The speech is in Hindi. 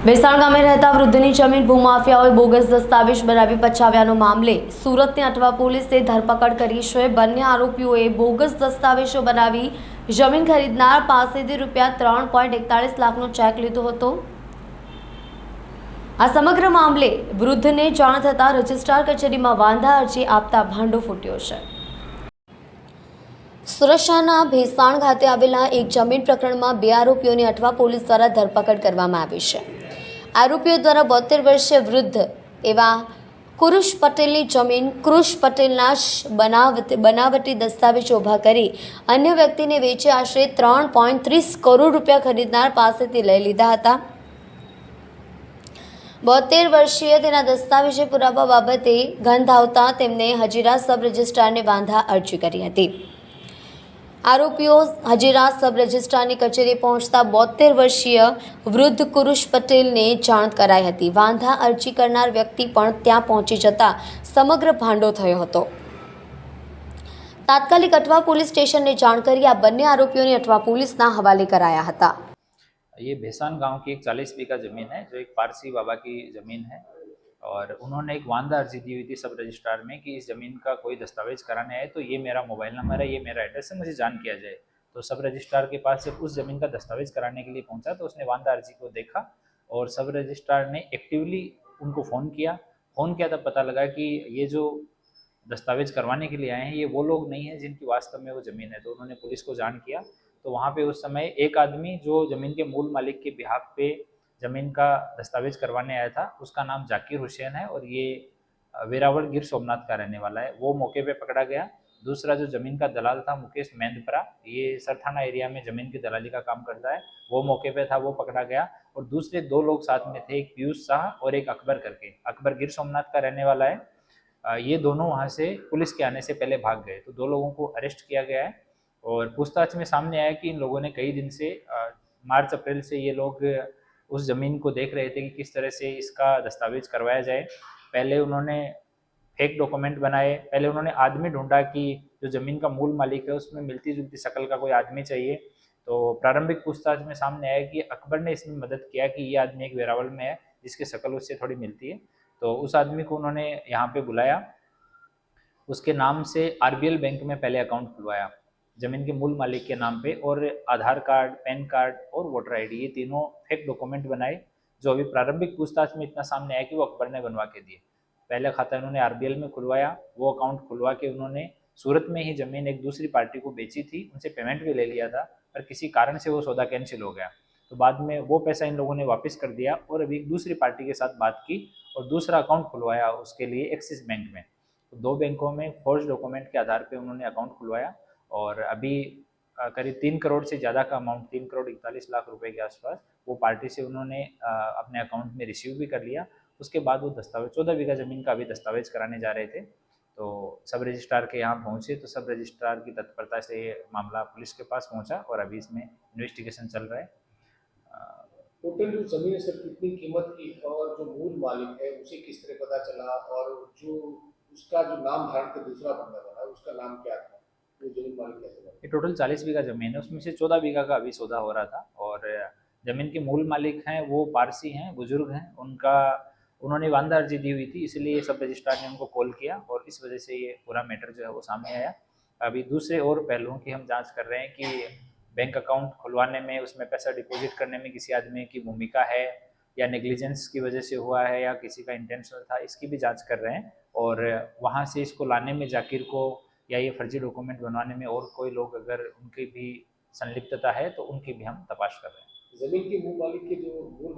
વેસાણ ગામે રહેતા વૃદ્ધની જમીન ભૂમાફિયાઓએ બોગસ દસ્તાવેજ બનાવી પચાવ્યાનો મામલે સુરતની અટવા પોલીસે ધરપકડ કરી છે। બંને આરોપીઓએ બોગસ દસ્તાવેજો બનાવી જમીન ખરીદનાર પાસેથી ₹3.41 લાખનો ચેક લીધો હતો। આ સમગ્ર મામલે વૃદ્ધને જાણ થતાં રજિસ્ટ્રાર કચેરીમાં વાંધા અરજી આપતા ભાંડો ફૂટ્યો છે। સુરત શહેરના ભેસાણ ખાતે આવેલા એક જમીન પ્રકરણમાં બે આરોપીઓની અટવા પોલીસ દ્વારા ધરપકડ કરવામાં આવી છે। આરોપીઓ દ્વારા 72 વર્ષીય વૃદ્ધ એવા કુરુશ પટેલની જમીન કુરુશ પટેલના જ બનાવટી દસ્તાવેજો ઊભા કરી અન્ય વ્યક્તિને વેચી આશરે ₹3.30 કરોડ ખરીદનાર પાસેથી લઈ લીધા હતા। 72 વર્ષીય તેના દસ્તાવેજો પુરાવા બાબતે ગંધ આવતા તેમને હજીરા સબ રજિસ્ટ્રારને વાંધા અરજી કરી હતી। આરોપીઓ હજીરા સબ રજિસ્ટ્રારની કચેરી પહોંચતા 72 વર્ષીય વૃદ્ધ કુરુશ પટેલને જાણ કરાઈ હતી। વાંધા અરજી કરનાર વ્યક્તિ પણ ત્યાં પહોંચી જતા સમગ્ર ભાંડો થયો હતો। તાત્કાલિક અટવા પોલીસ સ્ટેશનને જાણ કરી આ બંને આરોપીઓને અટવા पुलिसના हवाले कराया था। ये भैसान गांव की एक 40 बीघा जमीन है जो एक पारसी बाबा की जमीन है और उन्होंने एक वांदा अर्जी दी हुई थी सब रजिस्ट्रार में कि इस ज़मीन का कोई दस्तावेज कराने आए तो ये मेरा मोबाइल नंबर है, ये मेरा एड्रेस है, मुझे जान किया जाए। तो सब रजिस्ट्रार के पास जब उस ज़मीन का दस्तावेज कराने के लिए पहुंचा तो उसने वांदा अर्जी को देखा और सब रजिस्ट्रार ने एक्टिवली उनको फ़ोन किया तब पता लगा कि ये जो दस्तावेज करवाने के लिए आए हैं ये वो लोग नहीं हैं जिनकी वास्तव में वो ज़मीन है। तो उन्होंने पुलिस को जान किया। तो वहाँ पे उस समय एक आदमी जो ज़मीन के मूल मालिक के बिहाफ पे ज़मीन का दस्तावेज करवाने आया था उसका नाम जाकिर हुसैन है और ये वेरावल गिर सोमनाथ का रहने वाला है, वो मौके पे पकड़ा गया। दूसरा जो ज़मीन का दलाल था मुकेश मेंदपरा, ये सरथाना एरिया में ज़मीन की दलाली का काम करता है, वो मौके पे था, वो पकड़ा गया। और दूसरे 2 लोग साथ में थे, एक पीयूष शाह और एक अकबर करके, अकबर गिर सोमनाथ का रहने वाला है। ये दोनों वहाँ से पुलिस के आने से पहले भाग गए। तो 2 लोगों को अरेस्ट किया गया है और पूछताछ में सामने आया कि इन लोगों ने कई दिन से मार्च अप्रैल से ये लोग उस ज़मीन को देख रहे थे कि किस तरह से इसका दस्तावेज करवाया जाए। पहले उन्होंने फेक डॉक्यूमेंट बनाए, पहले उन्होंने आदमी ढूंढा कि जो ज़मीन का मूल मालिक है उसमें मिलती जुलती शक्ल का कोई आदमी चाहिए। तो प्रारंभिक पूछताछ में सामने आया कि अकबर ने इसमें मदद किया कि ये आदमी एक वेरावल में है जिसकी शक्ल उससे थोड़ी मिलती है। तो उस आदमी को उन्होंने यहाँ पे बुलाया, उसके नाम से RBL बैंक में पहले अकाउंट खुलवाया ज़मीन के मूल मालिक के नाम पे, और आधार कार्ड, पैन कार्ड और वोटर ID ये तीनों फेक डॉक्यूमेंट बनाए जो अभी प्रारंभिक पूछताछ में इतना सामने आया कि वो अकबर ने बनवा के दिए। पहले खाता उन्होंने RBL में खुलवाया, वो अकाउंट खुलवा के उन्होंने सूरत में ही ज़मीन एक दूसरी पार्टी को बेची थी, उनसे पेमेंट भी ले लिया था, पर किसी कारण से वो सौदा कैंसिल हो गया। तो बाद में वो पैसा इन लोगों ने वापस कर दिया और अभी एक दूसरी पार्टी के साथ बात की और दूसरा अकाउंट खुलवाया उसके लिए एक्सिस बैंक में। तो 2 बैंकों में फॉर्ज डॉक्यूमेंट के आधार पर उन्होंने अकाउंट खुलवाया और अभी करीब 3 करोड़ से ज़्यादा का अमाउंट, 3,41,00,000 के आसपास वो पार्टी से उन्होंने अपने अकाउंट में रिसीव भी कर लिया। उसके बाद वो दस्तावेज 14 बीघा ज़मीन का अभी दस्तावेज कराने जा रहे थे। तो सब रजिस्ट्रार के यहाँ पहुँचे तो सब रजिस्ट्रार की तत्परता से ये मामला पुलिस के पास पहुँचा और अभी इसमें इन्वेस्टिगेशन चल रहा है। टोटल जो जमीन है सर कितनी कीमत की और जो मूल मालिक है उसे किस तरह पता चला और जो उसका जो नाम धारण कर दूसरा बंदा बना उसका नाम क्या था, वो जमीन मालिक कैसे बना? ये टोटल 40 बीघा ज़मीन है, उसमें से 14 बीघा का अभी सौदा हो रहा था और ज़मीन के मूल मालिक हैं वो पारसी हैं, बुजुर्ग हैं, उन्होंने वांदा अर्जी दी हुई थी, इसलिए सब रजिस्ट्रार ने उनको कॉल किया और इस वजह से ये पूरा मैटर जो है वो सामने आया। अभी दूसरे और पहलुओं की हम जांच कर रहे हैं कि बैंक अकाउंट खुलवाने में, उसमें पैसा डिपॉजिट करने में किसी आदमी की भूमिका है या नेग्लिजेंस की वजह से हुआ है या किसी का इंटेंशनल था, इसकी भी जांच कर रहे हैं। और वहाँ से इसको लाने में जाकिर को या ये फर्जी डॉक्यूमेंट बनवाने में और कोई लोग अगर उनकी भी संलिप्तता है तो उनकी भी हम तपाश कर रहे हैं। जमीन के मूल मालिक के जो मूल